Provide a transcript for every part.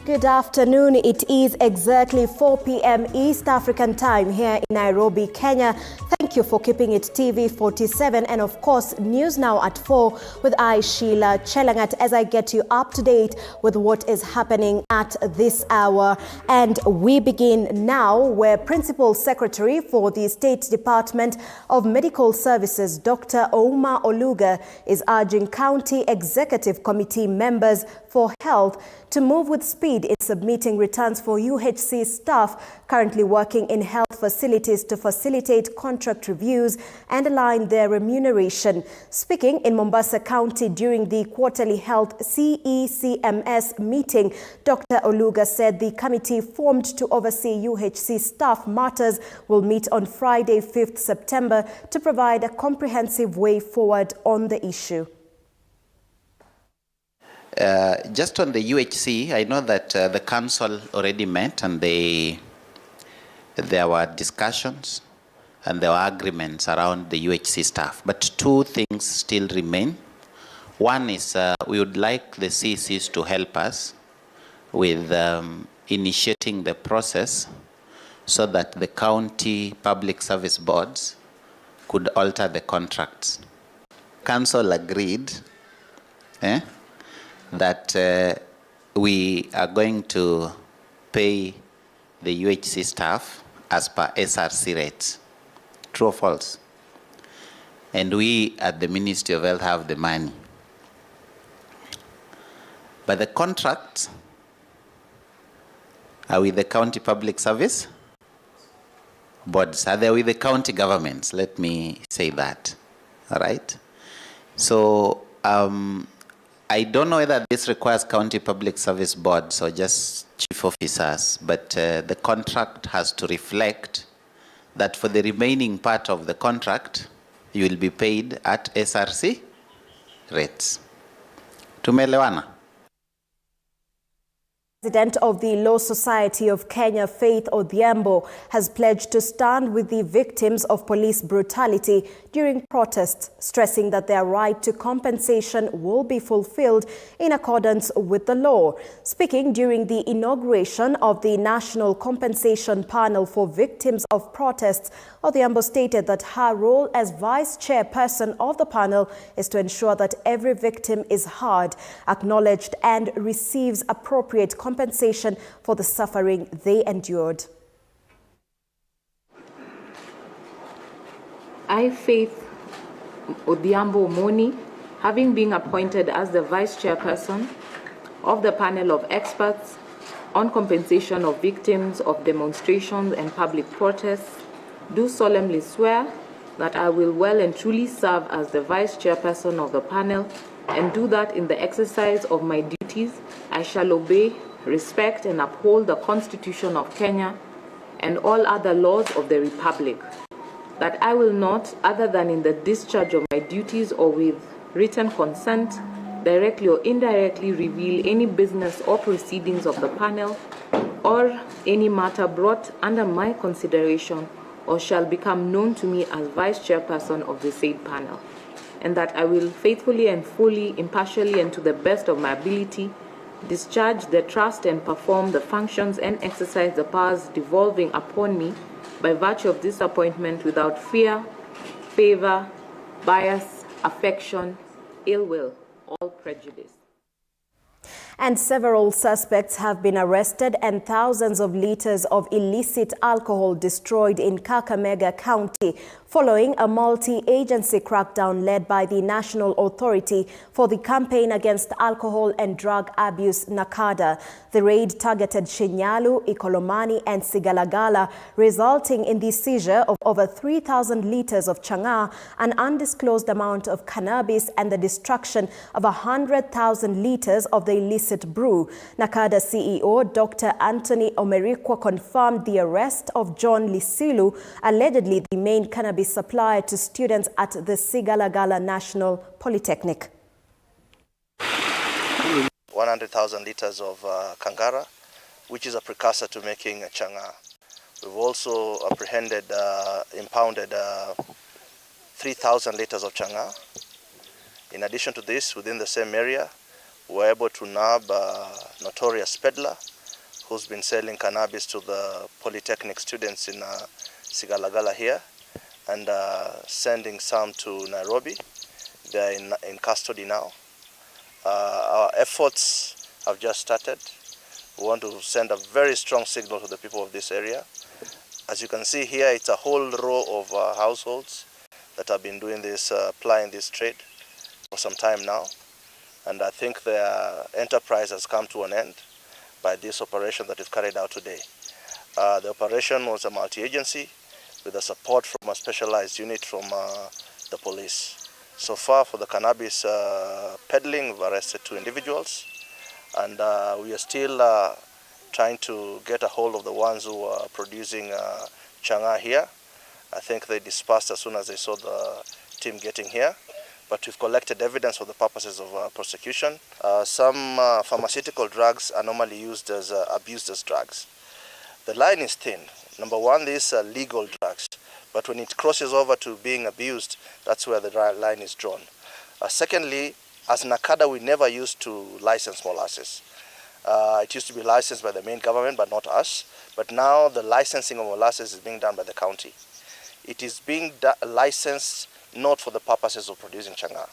Good afternoon. It is exactly 4 p.m. East African time here in Nairobi, Kenya. Thank you for keeping it TV47 and of course News Now at 4 with I, Sheilar Chelangat, as I get you up to date with what is happening at this hour. And we begin now where Principal Secretary for the State Department of Medical Services, Dr. Ouma Oluga, is urging County Executive Committee members for Health to move with speed in submitting returns for UHC staff currently working in health facilities to facilitate contract reviews and align their remuneration. Speaking in Mombasa County during the quarterly health CECMS meeting, Dr. Oluga said the committee formed to oversee UHC staff matters will meet on Friday, 5th September to provide a comprehensive way forward on the issue. Just on the UHC, I know that the council already met and there were discussions and there were agreements around the UHC staff. But two things still remain. One is we would like the CCs to help us with initiating the process so that the county public service boards could alter the contracts. Council agreed that we are going to pay the UHC staff as per SRC rates. True or false? And we at the Ministry of Health have the money. But the contracts are with the county public service boards. Are they with the county governments? Let me say that. All right? So, I don't know whether this requires county public service boards or just chief officers, but the contract has to reflect that for the remaining part of the contract, you will be paid at SRC rates. Tumeelewana? President of the Law Society of Kenya, Faith Odhiambo, has pledged to stand with the victims of police brutality during protests, stressing that their right to compensation will be fulfilled in accordance with the law. Speaking during the inauguration of the National Compensation Panel for Victims of Protests, Odhiambo stated that her role as vice chairperson of the panel is to ensure that every victim is heard, acknowledged, and receives appropriate compensation for the suffering they endured. I, Faith Odhiambo Moni, having been appointed as the vice chairperson of the panel of experts on compensation of victims of demonstrations and public protests, do solemnly swear that I will well and truly serve as the vice chairperson of the panel and do that in the exercise of my duties I shall obey, respect and uphold the Constitution of Kenya and all other laws of the Republic. That I will not, other than in the discharge of my duties or with written consent, directly or indirectly reveal any business or proceedings of the panel or any matter brought under my consideration or shall become known to me as vice chairperson of the said panel. And that I will faithfully and fully, impartially and to the best of my ability discharge the trust and perform the functions and exercise the powers devolving upon me by virtue of this appointment without fear, favor, bias, affection, ill will, or prejudice. And several suspects have been arrested and thousands of liters of illicit alcohol destroyed in Kakamega County following a multi-agency crackdown led by the National Authority for the Campaign Against Alcohol and Drug Abuse, NACADA. The raid targeted Shinyalu, Ikolomani and Sigalagala, resulting in the seizure of over 3,000 liters of changa, an undisclosed amount of cannabis and the destruction of 100,000 liters of the illicit brew. NACADA CEO Dr. Anthony Omerikwa confirmed the arrest of John Lisilu, allegedly the main cannabis supplier to students at the Sigalagala National Polytechnic. 100,000 liters of kangara, which is a precursor to making changa. We've also apprehended, impounded 3,000 liters of changa. In addition to this, within the same area, we were able to nab a notorious peddler who's been selling cannabis to the polytechnic students in Sigalagala here, and sending some to Nairobi. They are in custody now. Our efforts have just started. We want to send a very strong signal to the people of this area. As you can see here, it's a whole row of households that have been doing this, plying this trade for some time now. And I think their enterprise has come to an end by this operation that is carried out today. The operation was a multi-agency with the support from a specialized unit from the police. So far for the cannabis peddling, we've arrested 2 individuals, and we are still trying to get a hold of the ones who are producing changa here. I think they dispersed as soon as they saw the team getting here, but we've collected evidence for the purposes of prosecution. Some pharmaceutical drugs are normally used as abused as drugs. The line is thin. Number one, these are legal drugs, but when it crosses over to being abused, that's where the line is drawn. Secondly, as NACADA, we never used to license molasses. It used to be licensed by the main government, but not us. But now the licensing of molasses is being done by the county. It is being licensed not for the purposes of producing changa.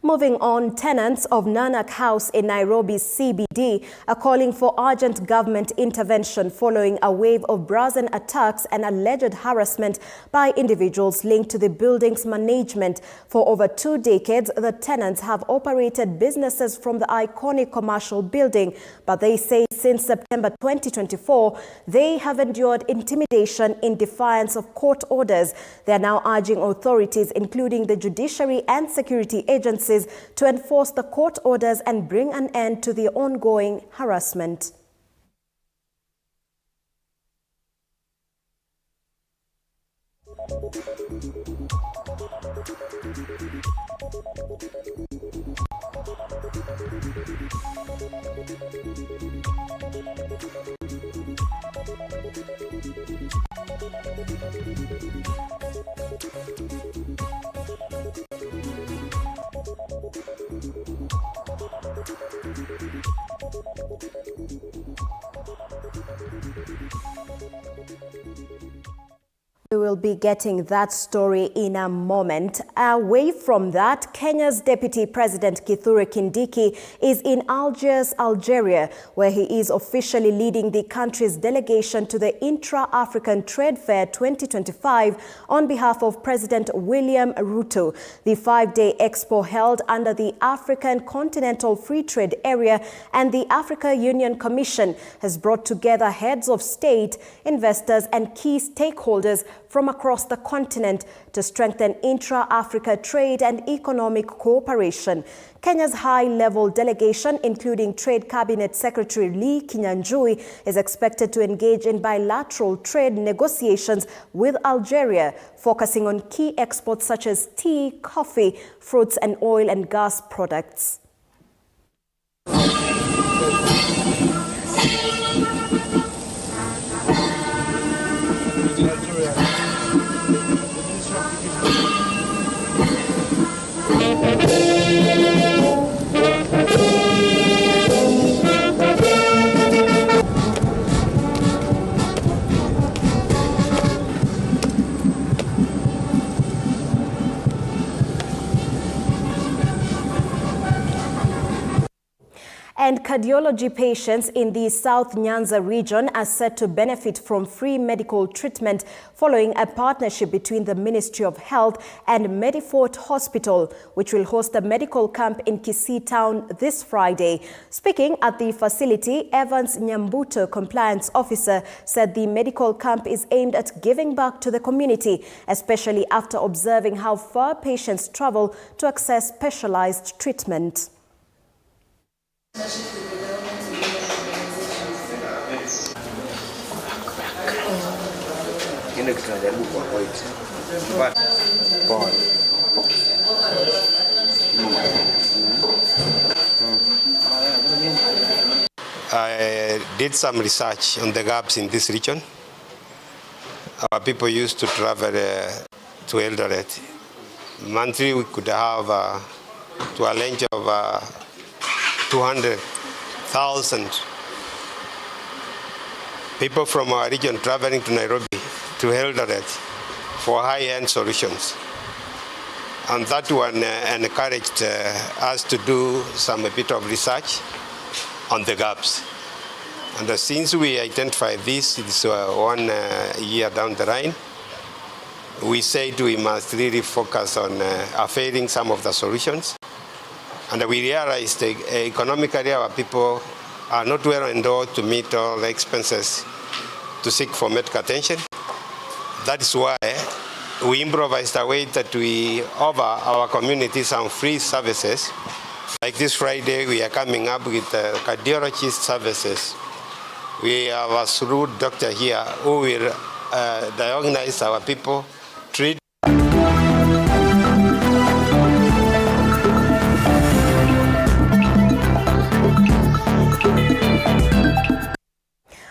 Moving on, tenants of Nanak House in Nairobi's CBD are calling for urgent government intervention following a wave of brazen attacks and alleged harassment by individuals linked to the building's management. For over 2 decades, the tenants have operated businesses from the iconic commercial building, but they say since September 2024, they have endured intimidation in defiance of court orders. They are now urging authorities, including the judiciary and security agencies, to enforce the court orders and bring an end to the ongoing harassment. We will be getting that story in a moment. Away from that, Kenya's Deputy President Kithure Kindiki is in Algiers, Algeria, where he is officially leading the country's delegation to the Intra-African Trade Fair 2025 on behalf of President William Ruto. The 5-day expo held under the African Continental Free Trade Area and the Africa Union Commission has brought together heads of state, investors and key stakeholders from across the continent to strengthen intra-Africa trade and economic cooperation. Kenya's high-level delegation, including Trade Cabinet Secretary Lee Kinyanjui, is expected to engage in bilateral trade negotiations with Algeria, focusing on key exports such as tea, coffee, fruits and oil and gas products. And cardiology patients in the South Nyanza region are set to benefit from free medical treatment following a partnership between the Ministry of Health and Medifort Hospital, which will host a medical camp in Kisii town this Friday. Speaking at the facility, Evans Nyambuto, compliance officer, said the medical camp is aimed at giving back to the community, especially after observing how far patients travel to access specialized treatment. I did some research on the gaps in this region. Our people used to travel to Eldoret monthly we could have to a range of 200,000 people from our region traveling to Nairobi to Eldoret for high-end solutions. And that one encouraged us to do a bit of research on the gaps. And since we identified this, it's 1 year down the line, we said we must really focus on availing some of the solutions. And we realized economically our people are not well endowed to meet all the expenses to seek for medical attention. That is why we improvised a way that we offer our community some free services. Like this Friday, we are coming up with cardiology services. We have a shrewd doctor here who will diagnose our people, treat.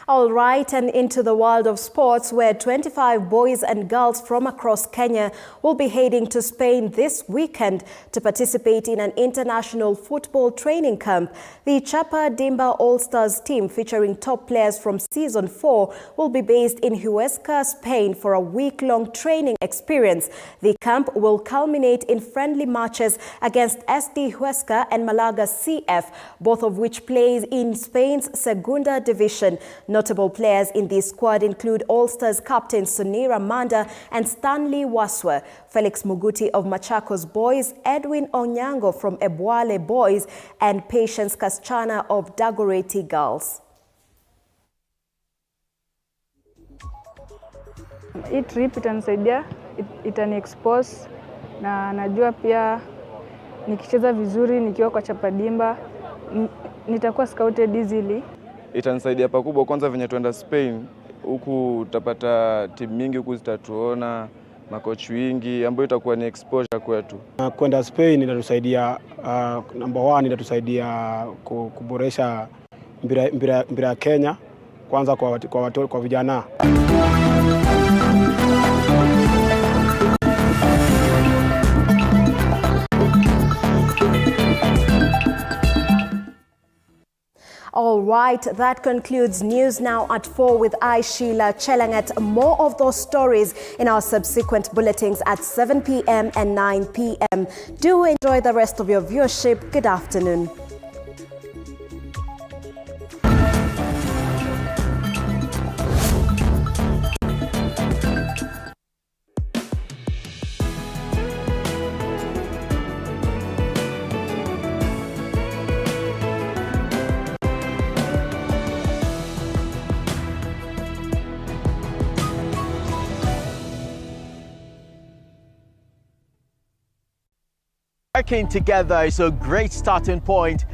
All right, and into the world of sports, where 25 boys and girls from across Kenya will be heading to Spain this weekend to participate in an international football training camp. The Chapa Dimba All-Stars team, featuring top players from Season 4, will be based in Huesca, Spain for a week-long training experience. The camp will culminate in friendly matches against SD Huesca and Malaga CF, both of which plays in Spain's Segunda Division. Notable players in this squad include All-Stars captain Sunira Manda and Stanley Waswa, Felix Muguti of Machakos Boys, Edwin Onyango from Ebwale Boys, and Patience Kaschana of Dagoretti Girls. Hii trip itanisaidia, itani expose na najua pia nikicheza vizuri nikiwa kwa Chapa Dimba nitakuwa scouted easily. Itanisaidia pakubwa, kwanza venye tuenda Spain, huku utapata timu mingi huku zitatuona, makochi wingi ambayo itakuwa ni exposure kwetu. Kwenda Spain itatusaidia number 1 itatusaidia kuboresha mpira ya Kenya kwanza kwa vijana. All right, that concludes News Now at 4 with I, Sheilar, Chelangat. More of those stories in our subsequent bulletins at 7 p.m. and 9 p.m. Do enjoy the rest of your viewership. Good afternoon. Working together is a great starting point